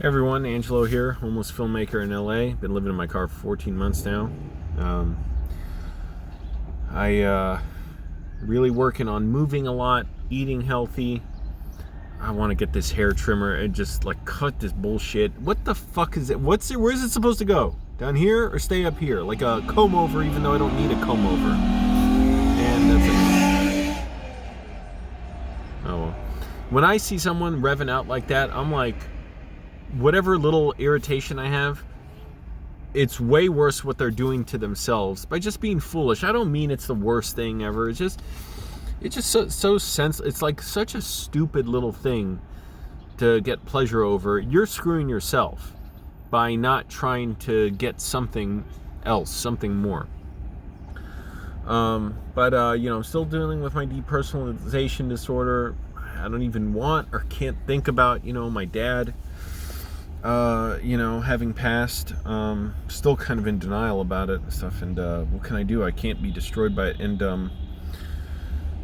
Hey everyone, Angelo here, homeless filmmaker in LA. Been living in my car for 14 months now. I really working on moving a lot, eating healthy. I want to get this hair trimmer and just like cut this bullshit. What the fuck is it? Where's it supposed to go? Down here or stay up here? Like a comb over, even though I don't need a comb over. And that's it. Oh well. When I see someone revving out like that, I'm like, whatever little irritation I have, it's way worse what they're doing to themselves by just being foolish. I don't mean it's the worst thing ever. It's just so it's like such a stupid little thing to get pleasure over. You're screwing yourself by not trying to get something else, something more. I'm still dealing with my depersonalization disorder. I don't even want or can't think about, my dad. Having passed, still kind of in denial about it and stuff, and what can I do? I can't be destroyed by it, and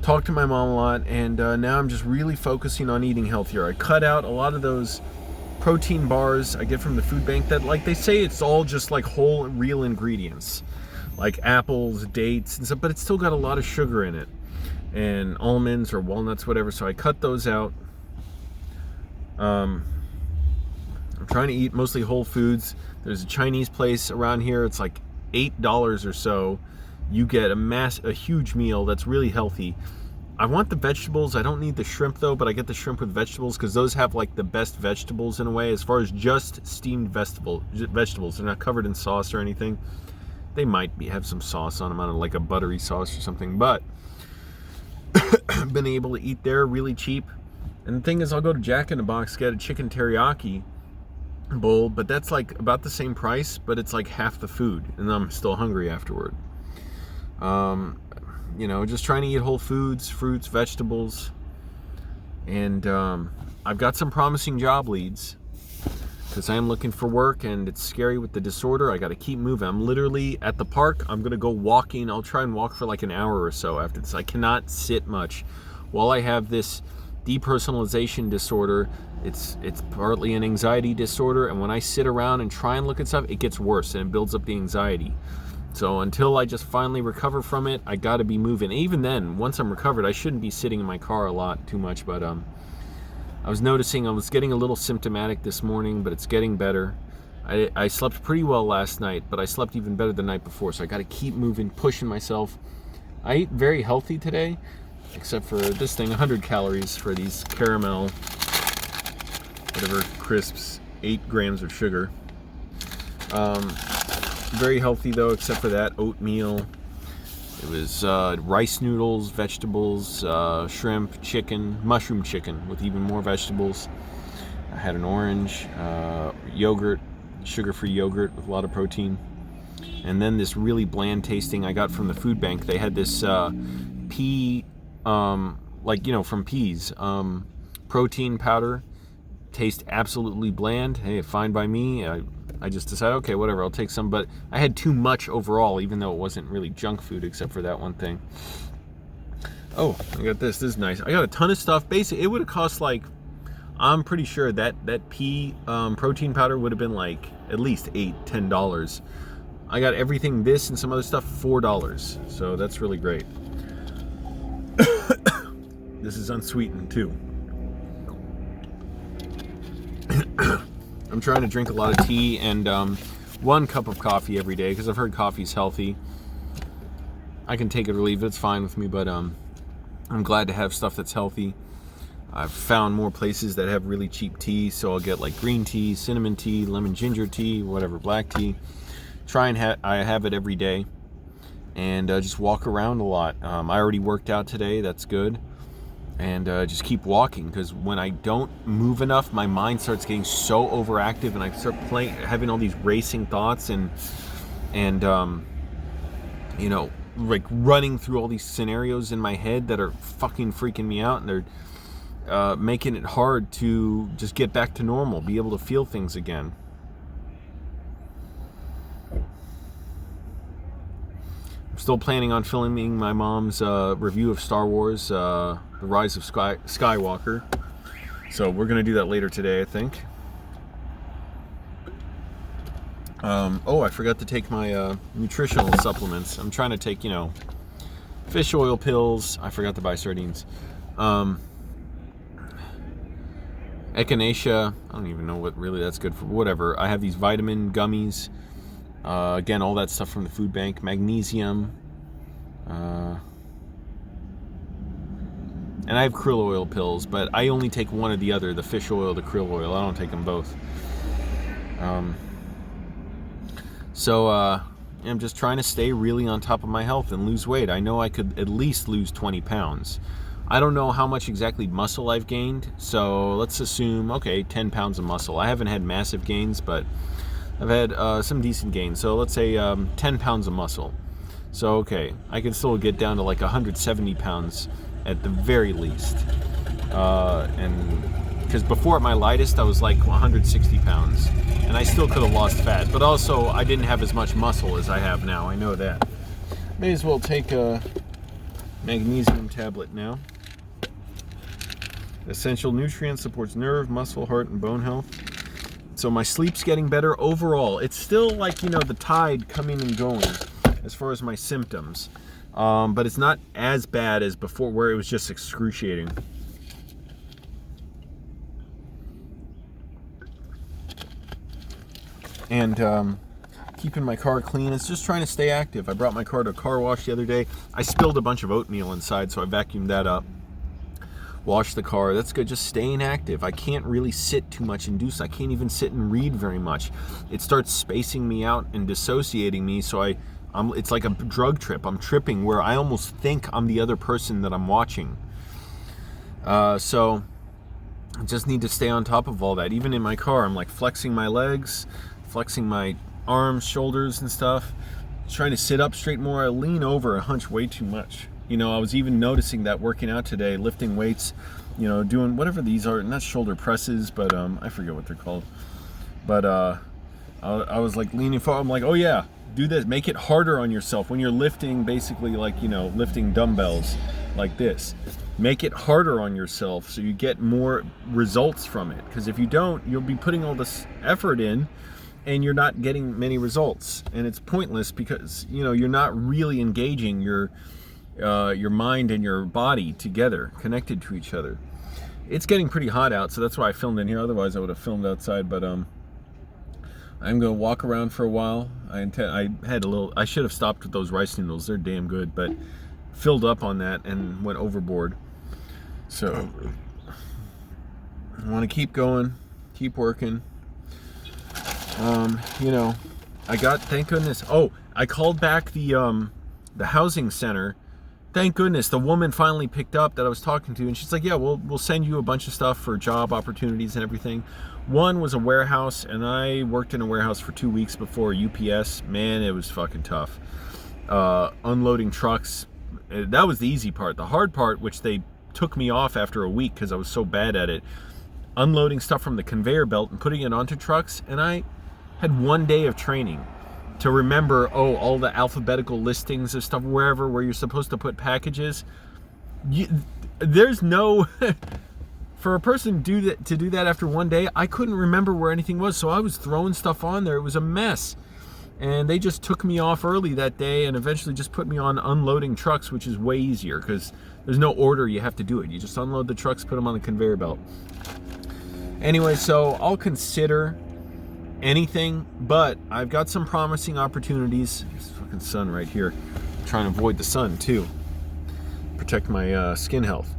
talk to my mom a lot, and now I'm just really focusing on eating healthier. I cut out a lot of those protein bars I get from the food bank that, like, they say it's all just like whole real ingredients, like apples, dates, and stuff, but it's still got a lot of sugar in it, and almonds or walnuts, whatever, so I cut those out. I'm trying to eat mostly whole foods. There's a Chinese place around here. It's like $8 or so. You get a huge meal that's really healthy. I want the vegetables. I don't need the shrimp though, but I get the shrimp with vegetables because those have like the best vegetables in a way, as far as just steamed vegetables. They're not covered in sauce or anything. They might have some sauce on them, like a buttery sauce or something, but I've been able to eat there really cheap. And the thing is, I'll go to Jack in the Box, get a chicken teriyaki bowl, but that's like about the same price, but it's like half the food, and I'm still hungry afterward. Just trying to eat whole foods, fruits, vegetables, and I've got some promising job leads because I am looking for work, and it's scary with the disorder. I got to keep moving. I'm literally at the park. I'm gonna go walking. I'll try and walk for like an hour or so after this. I cannot sit much while I have this depersonalization disorder. It's partly an anxiety disorder, and when I sit around and try and look at stuff, it gets worse and it builds up the anxiety. So until I just finally recover from it, I got to be moving. Even then, once I'm recovered, I shouldn't be sitting in my car a lot too much, but I was noticing I was getting a little symptomatic this morning, but it's getting better. I slept pretty well last night, but I slept even better the night before, so I got to keep moving, pushing myself. I ate very healthy today, except for this thing, 100 calories for these caramel whatever crisps, 8 grams of sugar. Very healthy though, except for that oatmeal. It was rice noodles, vegetables, shrimp, chicken, mushroom chicken with even more vegetables. I had an orange, yogurt, sugar-free yogurt with a lot of protein. And then this really bland tasting I got from the food bank. They had this pea, from peas, protein powder. Taste absolutely bland. Hey, fine by me. I just decided, okay, whatever, I'll take some, but I had too much overall, even though it wasn't really junk food except for that one thing. Oh, I got this. This is nice. I got a ton of stuff. Basically, it would have cost like, I'm pretty sure that pea protein powder would have been like at least $10. I got everything, this and some other stuff, $4. So that's really great. This is unsweetened too. I'm trying to drink a lot of tea and 1 cup of coffee every day because I've heard coffee's healthy. I can take it or leave it, it's fine with me, but I'm glad to have stuff that's healthy. I've found more places that have really cheap tea, so I'll get like green tea, cinnamon tea, lemon ginger tea, whatever, black tea. I have it every day, and just walk around a lot. I already worked out today, that's good. And just keep walking, because when I don't move enough, my mind starts getting so overactive, and I start having all these racing thoughts, and like running through all these scenarios in my head that are fucking freaking me out, and they're making it hard to just get back to normal, be able to feel things again. I'm still planning on filming my mom's review of Star Wars, The Rise of Skywalker. So we're going to do that later today, I think. Oh, I forgot to take my nutritional supplements. I'm trying to take, fish oil pills. I forgot to buy sardines. Echinacea. I don't even know what really that's good for. Whatever. I have these vitamin gummies. Again, all that stuff from the food bank. Magnesium. And I have krill oil pills, but I only take one or the other, the fish oil, the krill oil. I don't take them both. So I'm just trying to stay really on top of my health and lose weight. I know I could at least lose 20 pounds. I don't know how much exactly muscle I've gained, so let's assume, okay, 10 pounds of muscle. I haven't had massive gains, but I've had some decent gains. So let's say 10 pounds of muscle. So, okay, I can still get down to like 170 pounds at the very least. And because before at my lightest, I was like 160 pounds. And I still could have lost fat. But also, I didn't have as much muscle as I have now. I know that. May as well take a magnesium tablet now. Essential nutrient, supports nerve, muscle, heart, and bone health. So my sleep's getting better overall. It's still like, the tide coming and going as far as my symptoms. But it's not as bad as before where it was just excruciating. And keeping my car clean. It's just trying to stay active. I brought my car to a car wash the other day. I spilled a bunch of oatmeal inside, so I vacuumed that up. Washed the car. That's good. Just staying active. I can't really sit too much and do so. I can't even sit and read very much. It starts spacing me out and dissociating me, so it's like a drug trip. I'm tripping where I almost think I'm the other person that I'm watching. So I just need to stay on top of all that. Even in my car, I'm like flexing my legs, flexing my arms, shoulders and stuff. Trying to sit up straight more. I lean over and hunch way too much. I was even noticing that working out today, lifting weights, doing whatever these are, not shoulder presses, but I forget what they're called. But I was like leaning forward. I'm like, oh yeah, do this. Make it harder on yourself when you're lifting, basically like, lifting dumbbells like this. Make it harder on yourself so you get more results from it. Because if you don't, you'll be putting all this effort in and you're not getting many results. And it's pointless because, you're not really engaging your mind and your body together, connected to each other. It's getting pretty hot out, so that's why I filmed in here. Otherwise, I would have filmed outside. But I'm going to walk around for a while. I should have stopped with those rice noodles. They're damn good, but filled up on that and went overboard. So I want to keep going, keep working. Thank goodness. Oh, I called back the housing center. Thank goodness, the woman finally picked up that I was talking to, and she's like, yeah, we'll send you a bunch of stuff for job opportunities and everything. One was a warehouse, and I worked in a warehouse for 2 weeks before UPS. Man, it was fucking tough. Unloading trucks, that was the easy part. The hard part, which they took me off after a week because I was so bad at it, unloading stuff from the conveyor belt and putting it onto trucks, and I had 1 day of training to remember, all the alphabetical listings of stuff where you're supposed to put packages. There's no for a person to do that after 1 day. I couldn't remember where anything was, so I was throwing stuff on there. It was a mess, and they just took me off early that day and eventually just put me on unloading trucks, which is way easier because there's no order you have to do it. You just unload the trucks, put them on the conveyor belt. Anyway, so I'll consider anything, but I've got some promising opportunities. There's the fucking sun right here. I'm trying to avoid the sun too, protect my skin health.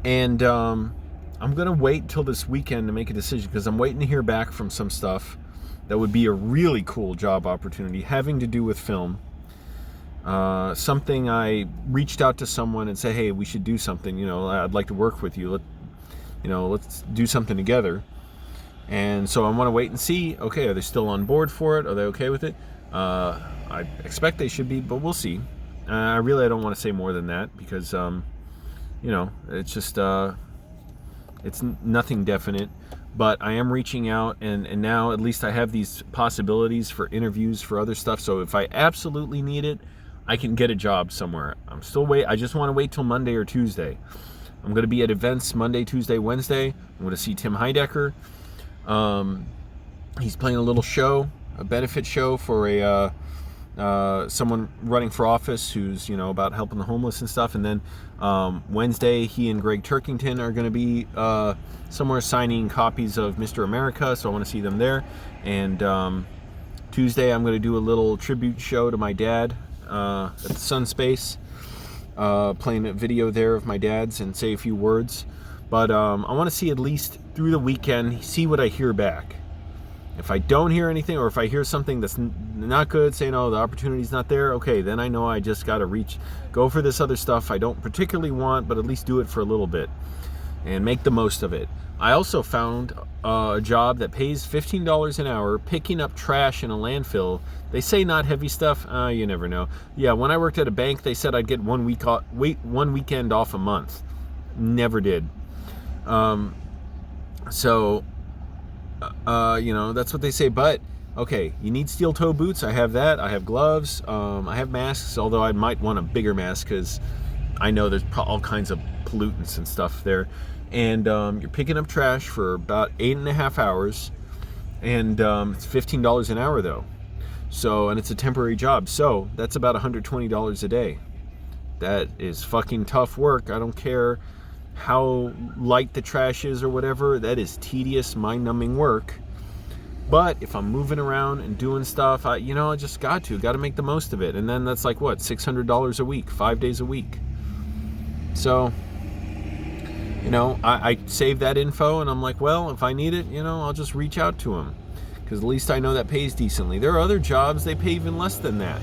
And I'm gonna wait till this weekend to make a decision because I'm waiting to hear back from some stuff that would be a really cool job opportunity having to do with film. Something I reached out to someone and said, hey, we should do something. I'd like to work with you. Let's do something together. And so I want to wait and see, okay, are they still on board for it? Are they okay with it? I expect they should be, but we'll see. I don't want to say more than that because, it's just, it's nothing definite. But I am reaching out, and now at least I have these possibilities for interviews for other stuff. So if I absolutely need it, I can get a job somewhere. I just want to wait till Monday or Tuesday. I'm going to be at events Monday, Tuesday, Wednesday. I'm going to see Tim Heidecker. He's playing a little show. a benefit show for a someone running for office who's, about helping the homeless and stuff. And then Wednesday, he and Greg Turkington are going to be somewhere signing copies of Mr. America, so I want to see them there. And Tuesday, I'm going to do a little tribute show to my dad at the Sun Space, playing a video there of my dad's and say a few words. But I want to see at least through the weekend, see what I hear back. If I don't hear anything, or if I hear something that's not good, saying, oh, the opportunity's not there, okay, then I know I just got to go for this other stuff I don't particularly want, but at least do it for a little bit and make the most of it. I also found a job that pays $15 an hour picking up trash in a landfill. They say not heavy stuff. You never know. Yeah, when I worked at a bank, they said I'd get 1 weekend off a month. Never did. That's what they say. But okay, you need steel toe boots. I have that. I have gloves. I have masks, although I might want a bigger mask because I know there's all kinds of pollutants and stuff there. And you're picking up trash for about 8.5 hours, and it's $15 an hour though. So, and it's a temporary job, so that's about $120 a day. That is fucking tough work. I don't care how light the trash is or whatever. That is tedious, mind-numbing work. But if I'm moving around and doing stuff, I just got to make the most of it. And then that's like what, $600 a week, 5 days a week. So, I save that info, and I'm like, well, if I need it, I'll just reach out to them, because at least I know that pays decently. There are other jobs, they pay even less than that.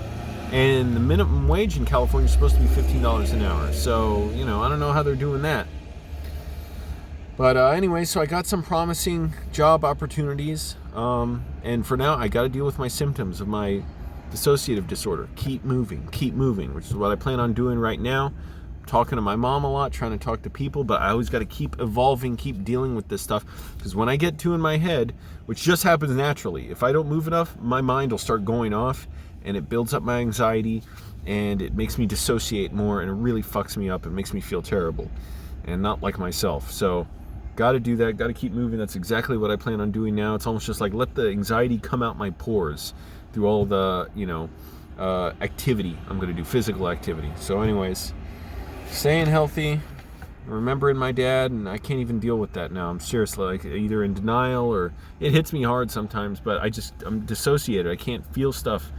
And the minimum wage in California is supposed to be $15 an hour. So, I don't know how they're doing that. But anyway, so I got some promising job opportunities. And for now, I got to deal with my symptoms of my dissociative disorder. Keep moving, which is what I plan on doing right now. Talking to my mom a lot, trying to talk to people, but I always got to keep evolving, keep dealing with this stuff, because when I get too in my head, which just happens naturally, if I don't move enough, my mind will start going off, and it builds up my anxiety, and it makes me dissociate more, and it really fucks me up. It makes me feel terrible and not like myself. So got to do that, got to keep moving. That's exactly what I plan on doing now. It's almost just like let the anxiety come out my pores through all the activity I'm going to do, physical activity. So anyways, staying healthy, remembering my dad, and I can't even deal with that now. I'm seriously either in denial, or it hits me hard sometimes, but I'm dissociated. I can't feel stuff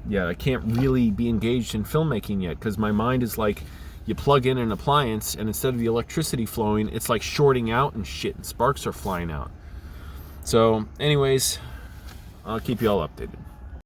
yet. I can't really be engaged in filmmaking yet, because my mind is like, you plug in an appliance, and instead of the electricity flowing, it's like shorting out and shit, and sparks are flying out. So anyways, I'll keep you all updated.